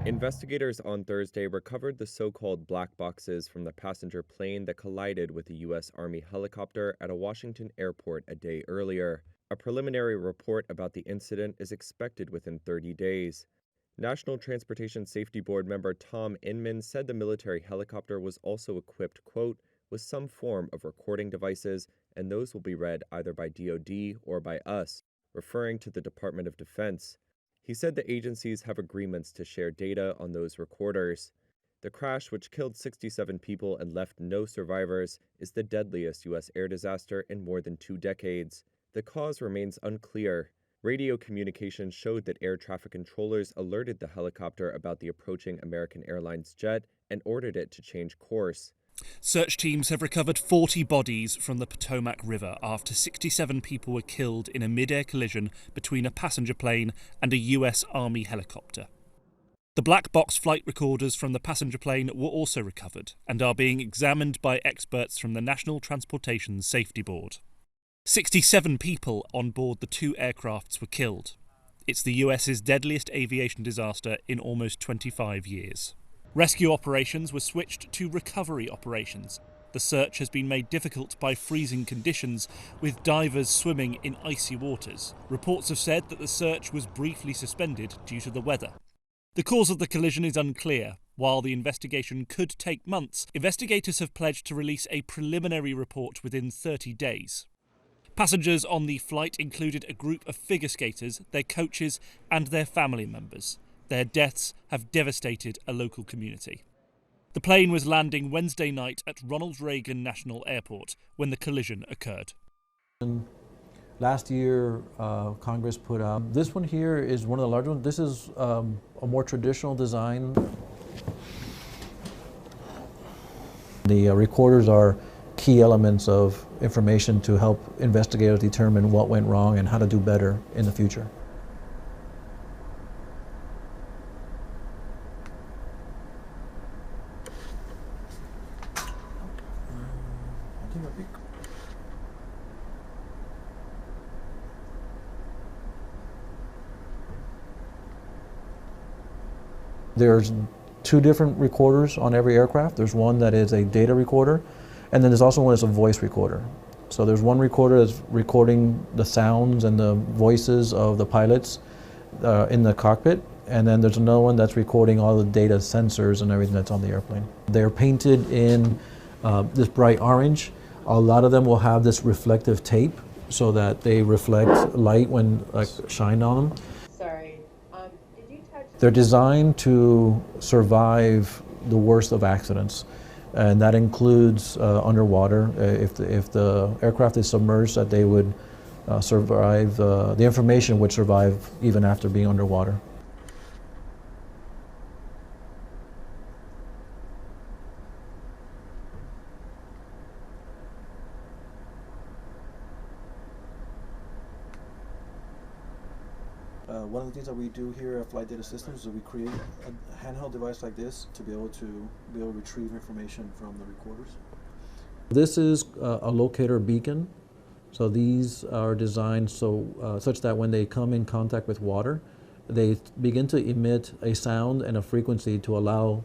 Investigators on Thursday recovered the so-called black boxes from the passenger plane that collided with a U.S. Army helicopter at a Washington airport a day earlier. A preliminary report about the incident is expected within 30 days. National Transportation Safety Board member Todd Inman said the military helicopter was also equipped, quote, with some form of recording devices, and those will be read either by DoD or by us, referring to the Department of Defense. He said the agencies have agreements to share data on those recorders. The crash, which killed 67 people and left no survivors, is the deadliest U.S. air disaster in more than 2 decades. The cause remains unclear. Radio communications showed that air traffic controllers alerted the helicopter about the approaching American Airlines jet and ordered it to change course. Search teams have recovered 40 bodies from the Potomac River after 67 people were killed in a mid-air collision between a passenger plane and a US Army helicopter. The black box flight recorders from the passenger plane were also recovered and are being examined by experts from the National Transportation Safety Board. 67 people on board the 2 aircrafts were killed. It's the US's deadliest aviation disaster in almost 25 years. Rescue operations were switched to recovery operations. The search has been made difficult by freezing conditions, with divers swimming in icy waters. Reports have said that the search was briefly suspended due to the weather. The cause of the collision is unclear. While the investigation could take months, investigators have pledged to release a preliminary report within 30 days. Passengers on the flight included a group of figure skaters, their coaches, and their family members. Their deaths have devastated a local community. The plane was landing Wednesday night at Ronald Reagan National Airport when the collision occurred. Last year, Congress put out, this one here is one of the larger ones. This is a more traditional design. The recorders are key elements of information to help investigators determine what went wrong and how to do better in the future. There's 2 different recorders on every aircraft. There's one that is a data recorder, and then there's also one that's a voice recorder. So there's one recorder that's recording the sounds and the voices of the pilots in the cockpit, and then there's another one that's recording all the data sensors and everything that's on the airplane. They're painted in this bright orange. A lot of them will have this reflective tape so that they reflect light when shine on them. Sorry. Did you touch? They're designed to survive the worst of accidents, and that includes underwater. If the aircraft is submerged, that they would survive. The information would survive even after being underwater. One of the things that we do here at Flight Data Systems is we create a handheld device like this to be able to retrieve information from the recorders. This is a locator beacon. So these are designed such that when they come in contact with water, they begin to emit a sound and a frequency to allow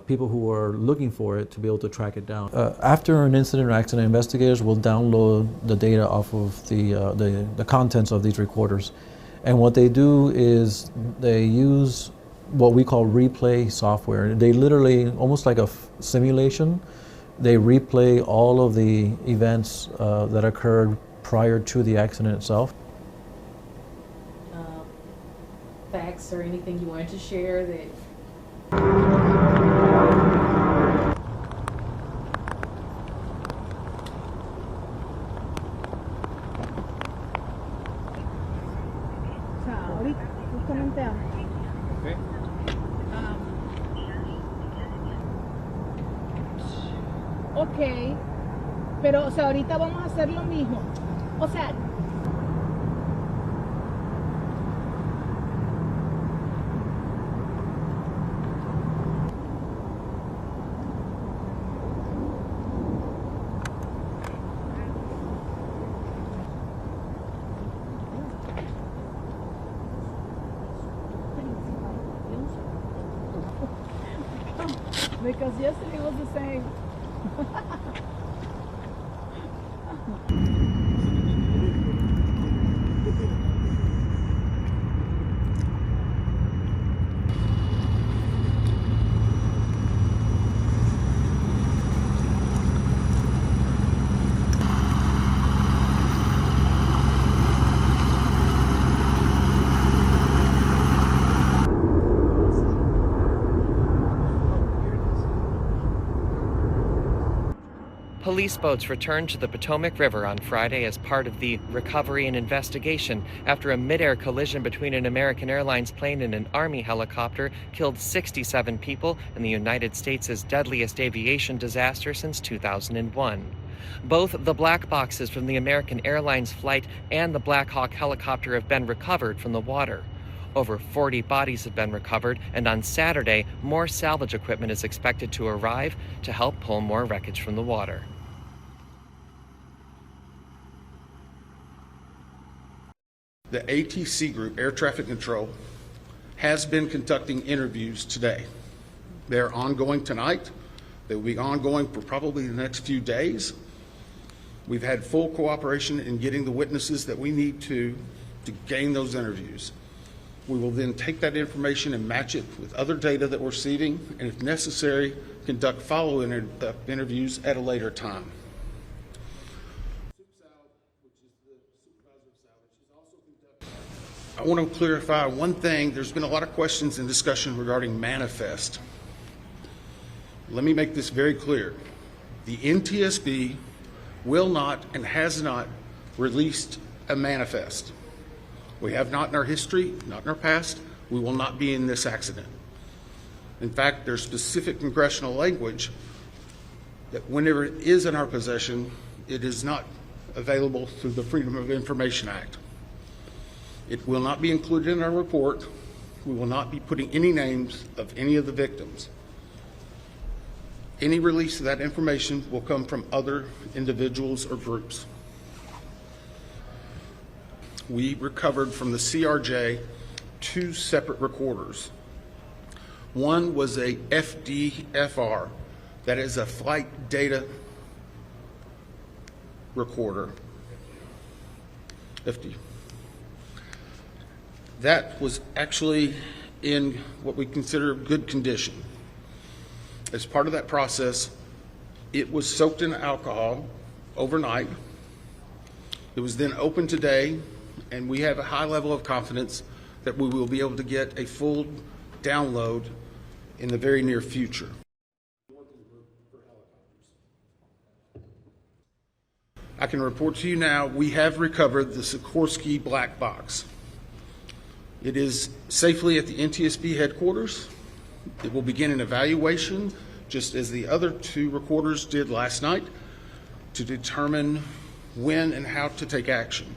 people who are looking for it to be able to track it down. After an incident or accident, investigators will download the data off of the contents of these recorders. And what they do is they use what we call replay software. They literally, almost like a simulation, they replay all of the events that occurred prior to the accident itself. Facts or anything you wanted to share that... Ok, pero o sea, ahorita vamos a hacer lo mismo. O sea, Because yesterday was the same. Police boats returned to the Potomac River on Friday as part of the recovery and investigation after a mid-air collision between an American Airlines plane and an Army helicopter killed 67 people in the United States' deadliest aviation disaster since 2001. Both the black boxes from the American Airlines flight and the Black Hawk helicopter have been recovered from the water. Over 40 bodies have been recovered, and on Saturday, more salvage equipment is expected to arrive to help pull more wreckage from the water. The ATC Group, Air Traffic Control, has been conducting interviews today. They're ongoing tonight. They will be ongoing for probably the next few days. We've had full cooperation in getting the witnesses that we need to gain those interviews. We will then take that information and match it with other data that we're receiving, and if necessary, conduct follow-up interviews at a later time. I want to clarify one thing. There's been a lot of questions and discussion regarding manifest. Let me make this very clear. The NTSB will not and has not released a manifest. We have not in our history, not in our past. We will not be in this accident. In fact, there's specific congressional language that whenever it is in our possession, it is not available through the Freedom of Information Act. It will not be included in our report. We will not be putting any names of any of the victims. Any release of that information will come from other individuals or groups. We recovered from the CRJ 2 separate recorders. One was a FDFR, that is a flight data recorder. FD. That was actually in what we consider good condition. As part of that process, it was soaked in alcohol overnight. It was then opened today, and we have a high level of confidence that we will be able to get a full download in the very near future. I can report to you now, we have recovered the Sikorsky black box. It is safely at the NTSB headquarters. It will begin an evaluation, just as the other 2 recorders did last night, to determine when and how to take action.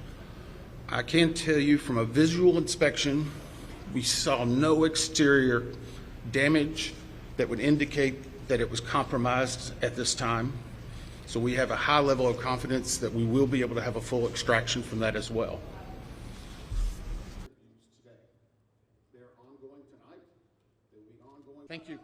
I can tell you from a visual inspection, we saw no exterior damage that would indicate that it was compromised at this time. So we have a high level of confidence that we will be able to have a full extraction from that as well. They're ongoing tonight. They will be ongoing. Thank you.